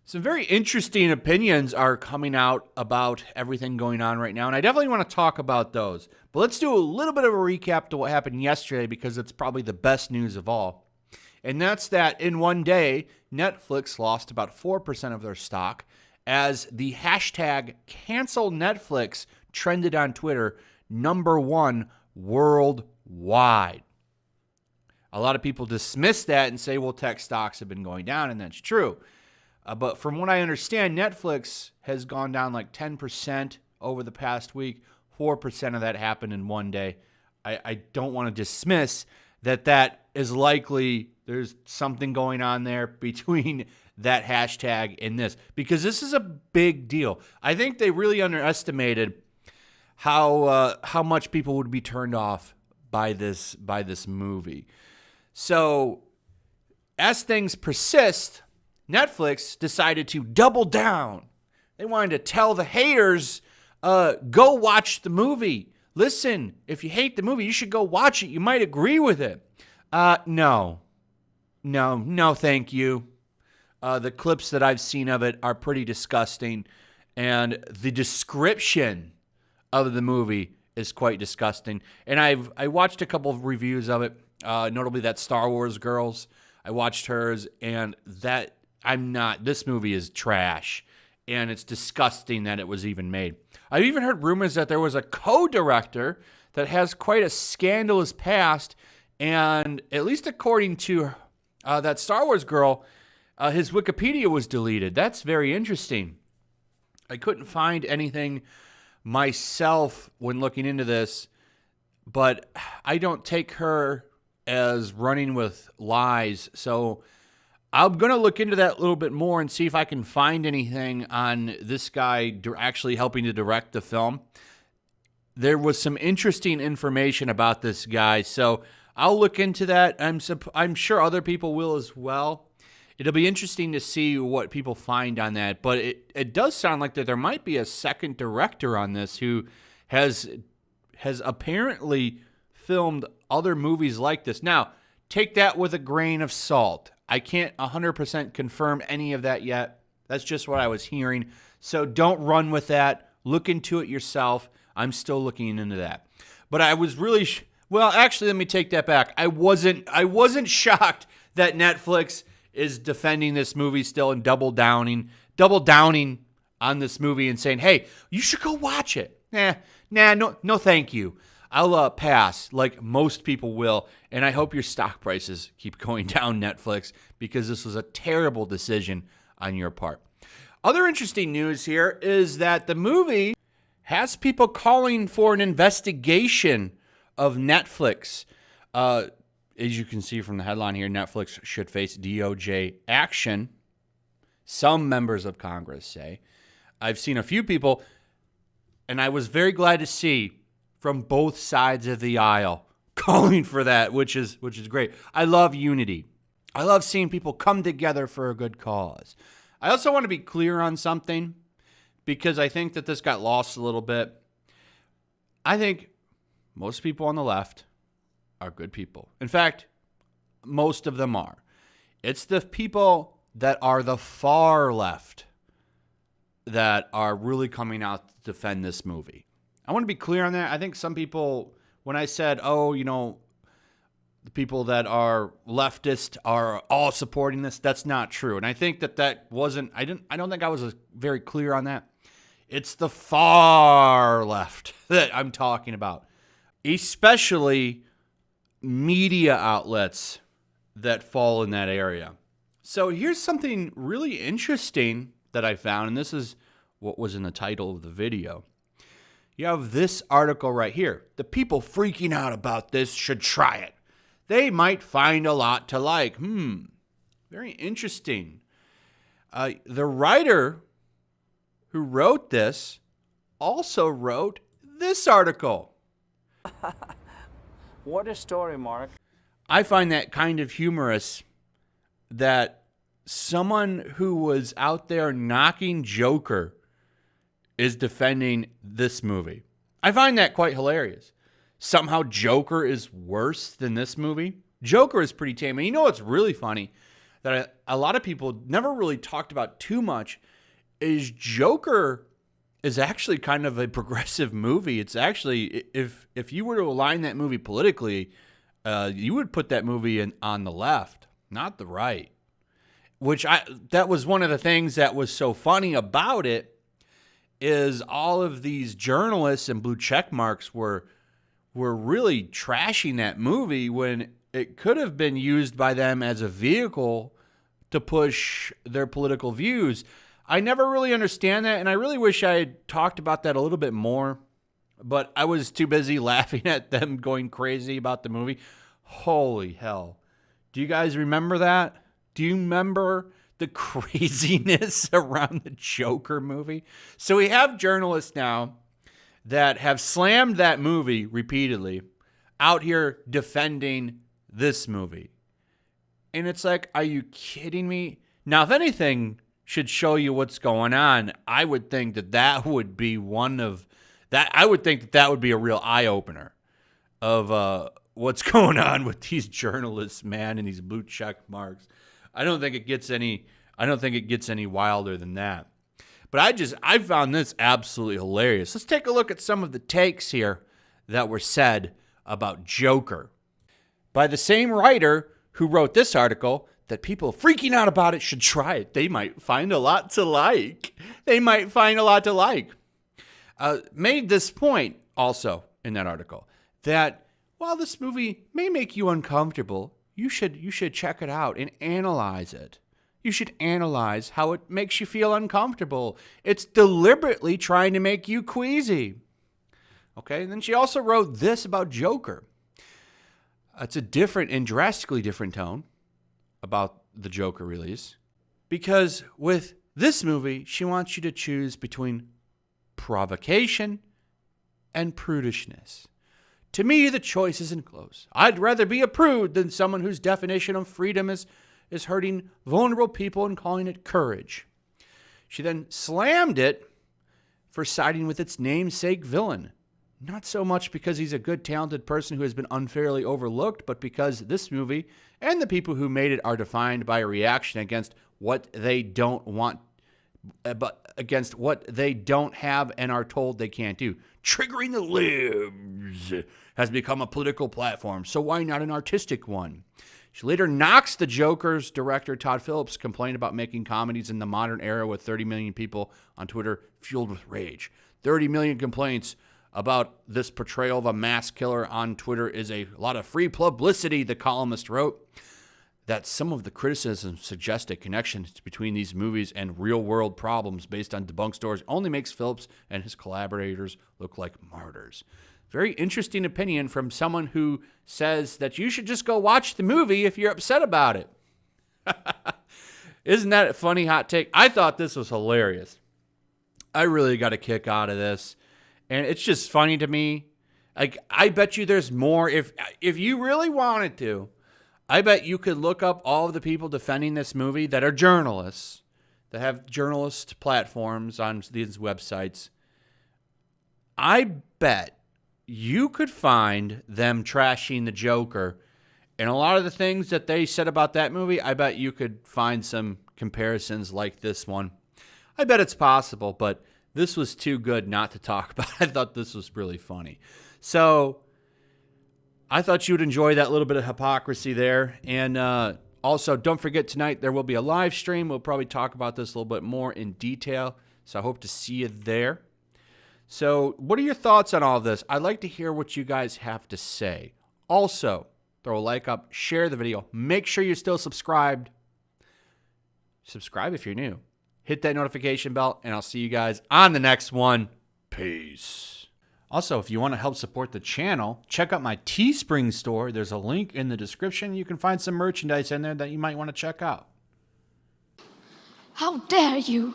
Some very interesting opinions are coming out about everything going on right now, and I definitely want to talk about those. But let's do a little bit of a recap to what happened yesterday because it's probably the best news of all. And that's that in one day, Netflix lost about 4% of their stock as the hashtag cancel Netflix trended on Twitter, #1 worldwide. A lot of people dismiss that and say, well, tech stocks have been going down, and that's true. But from what I understand, Netflix has gone down like 10% over the past week. 4% of that happened in one day. I don't want to dismiss that is likely there's something going on there between that hashtag and this, because this is a big deal. I think they really underestimated how much people would be turned off by this movie. So as things persist, Netflix decided to double down. They wanted to tell the haters, go watch the movie. Listen, if you hate the movie, you should go watch it. You might agree with it. No, thank you. The clips that I've seen of it are pretty disgusting, and the description of the movie is quite disgusting. And I watched a couple of reviews of it, notably that Star Wars girl's. I watched hers, and this movie is trash, and it's disgusting that it was even made. I've even heard rumors that there was a co-director that has quite a scandalous past, and at least according to that Star Wars girl, his Wikipedia was deleted. That's very interesting. I couldn't find anything myself when looking into this, but I don't take her as running with lies, so I'm going to look into that a little bit more and see if I can find anything on this guy actually helping to direct the film. There was some interesting information about this guy, so I'll look into that. I'm sure other people will as well. It'll be interesting to see what people find on that, but it does sound like that there might be a second director on this who has apparently filmed other movies like this. Now, take that with a grain of salt. I can't 100% confirm any of that yet. That's just what I was hearing. So don't run with that. Look into it yourself. I'm still looking into that. But I was really actually, let me take that back. I wasn't shocked that Netflix is defending this movie still and double downing on this movie and saying, "Hey, you should go watch it." No, thank you. I'll pass, like most people will, and I hope your stock prices keep going down, Netflix, because this was a terrible decision on your part. Other interesting news here is that the movie has people calling for an investigation of Netflix. As you can see from the headline here, Netflix should face DOJ action, some members of Congress say. I've seen a few people, and I was very glad to see from both sides of the aisle calling for that, which is great. I love unity. I love seeing people come together for a good cause. I also want to be clear on something because I think that this got lost a little bit. I think most people on the left are good people. In fact, most of them are. It's the people that are the far left that are really coming out to defend this movie. I want to be clear on that. I think some people, when I said, the people that are leftist are all supporting this, that's not true. And I think that wasn't, I don't think I was very clear on that. It's the far left that I'm talking about, especially media outlets that fall in that area. So here's something really interesting that I found, and this is what was in the title of the video. You have this article right here. The people freaking out about this should try it. They might find a lot to like. Very interesting. The writer who wrote this also wrote this article. What a story, Mark. I find that kind of humorous that someone who was out there knocking Joker is defending this movie. I find that quite hilarious. Somehow Joker is worse than this movie. Joker is pretty tame. And you know what's really funny? that a lot of people never really talked about too much is Joker is actually kind of a progressive movie. It's actually, if you were to align that movie politically, you would put that movie on the left, not the right. That was one of the things that was so funny about it, is all of these journalists and blue check marks were really trashing that movie when it could have been used by them as a vehicle to push their political views. I never really understand that, and I really wish I had talked about that a little bit more, but I was too busy laughing at them going crazy about the movie. Holy hell. Do you guys remember that? Do you remember the craziness around the Joker movie? So we have journalists now that have slammed that movie repeatedly out here defending this movie. And it's like, are you kidding me? Now, if anything should show you what's going on, I would think that would be I would think that would be a real eye-opener of what's going on with these journalists, man, and these blue check marks. I don't think it gets any wilder than that. But I found this absolutely hilarious. Let's take a look at some of the takes here that were said about Joker by the same writer who wrote this article, that people freaking out about it should try it. They might find a lot to like. Made this point also in that article, that while this movie may make you uncomfortable, you should check it out and analyze it. You should analyze how it makes you feel uncomfortable. It's deliberately trying to make you queasy. Okay, and then she also wrote this about Joker. It's a different and drastically different tone about the Joker release, because with this movie, she wants you to choose between provocation and prudishness. To me, the choice isn't close. I'd rather be a prude than someone whose definition of freedom is hurting vulnerable people and calling it courage. She then slammed it for siding with its namesake villain. Not so much because he's a good, talented person who has been unfairly overlooked, but because this movie and the people who made it are defined by a reaction against what they don't want, but against what they don't have and are told they can't do. Triggering the libs has become a political platform, so why not an artistic one? She later knocks the Joker's director, Todd Phillips' complaint about making comedies in the modern era with 30 million people on Twitter fueled with rage. 30 million complaints about this portrayal of a mass killer on Twitter is a lot of free publicity, the columnist wrote. That some of the criticisms suggest a connection between these movies and real-world problems based on debunked stories only makes Phillips and his collaborators look like martyrs. Very interesting opinion from someone who says that you should just go watch the movie if you're upset about it. Isn't that a funny hot take? I thought this was hilarious. I really got a kick out of this. And it's just funny to me. Like, I bet you there's more. If you really wanted to, I bet you could look up all of the people defending this movie that are journalists, that have journalist platforms on these websites. I bet you could find them trashing the Joker. And a lot of the things that they said about that movie, I bet you could find some comparisons like this one. I bet it's possible, but this was too good not to talk about. I thought this was really funny. So I thought you would enjoy that little bit of hypocrisy there. And also, don't forget, tonight there will be a live stream. We'll probably talk about this a little bit more in detail. So I hope to see you there. So what are your thoughts on all this? I'd like to hear what you guys have to say. Also, throw a like up, share the video. Make sure you're still subscribed. Subscribe if you're new. Hit that notification bell, and I'll see you guys on the next one. Peace. Also, if you want to help support the channel, check out my Teespring store. There's a link in the description. You can find some merchandise in there that you might want to check out. How dare you!